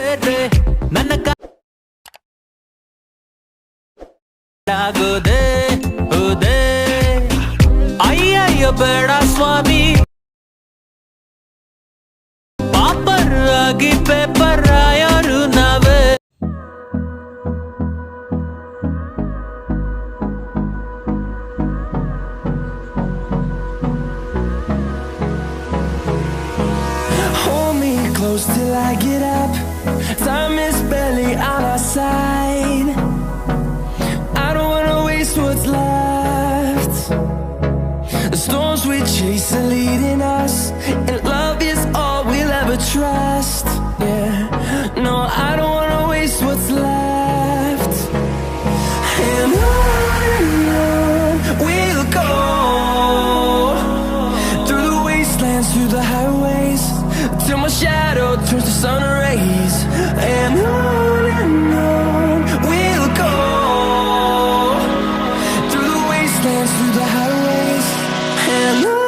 ಸೇರೆ ನನ್ನ ಆಗೋದೆ ಹೋದೆ ಅಯ್ಯಯ್ಯ ಬೇಡ ಸ್ವಾಮಿ ಪಾಪರ್ ಆಗಿ ಪೇಪರ್ ರಾಯರು ನಾವೇ Till I get up, time is barely on our side. I don't wanna waste what's left. The storms we chase are leading us, and love is all we'll ever trust. Yeah, no, I don't wanna waste what's left. And on we'll go, through the wastelands, through the highways, till my shadow turns to sun rays. And on we'll go, through the wastelands, through the highways. And on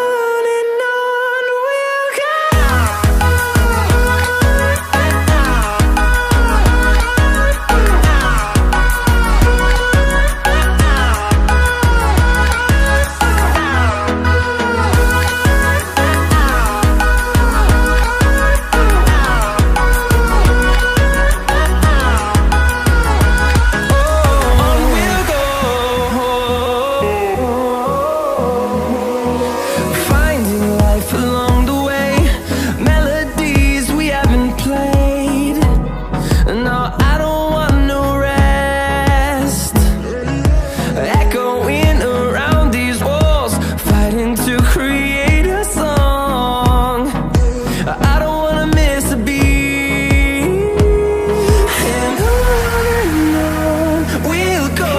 we'll go.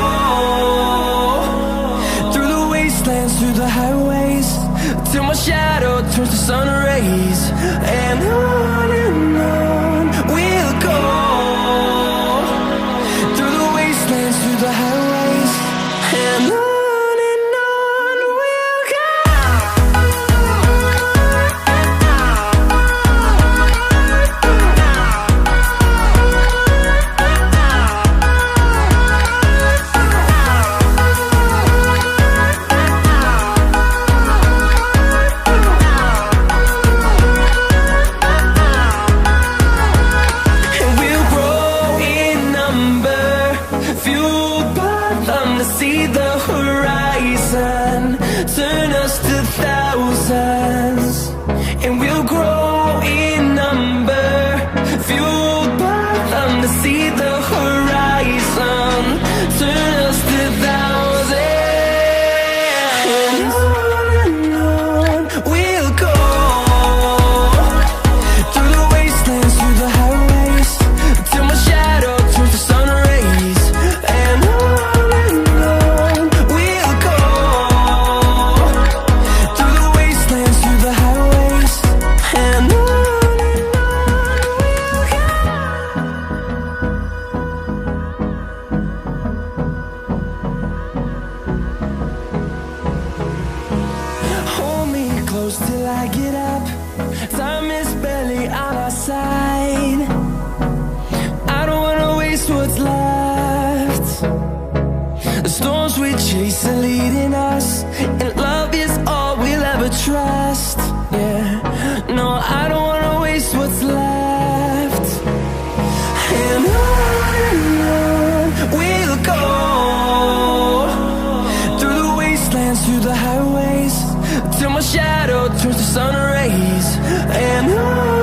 Through the highways, till my shadow turns to sun rays. And on we'll go, through the wastelands, through the highways. And on we'll go. See the horizon, turn us to thousands, and we'll grow in number, fueled by them. To see the horizon, turn us to thousands, and on we'll go, through the wastelands, through the highways, till my shadow turns to sun rays. And till I get up, time is barely on our side. I don't wanna waste what's left. The storms we chase are leading us, and love is all we'll ever trust. Yeah, no, I don't wanna waste what's left. And on we'll go, through the wastelands, through the highways, till my shadow turns to sun rays. And on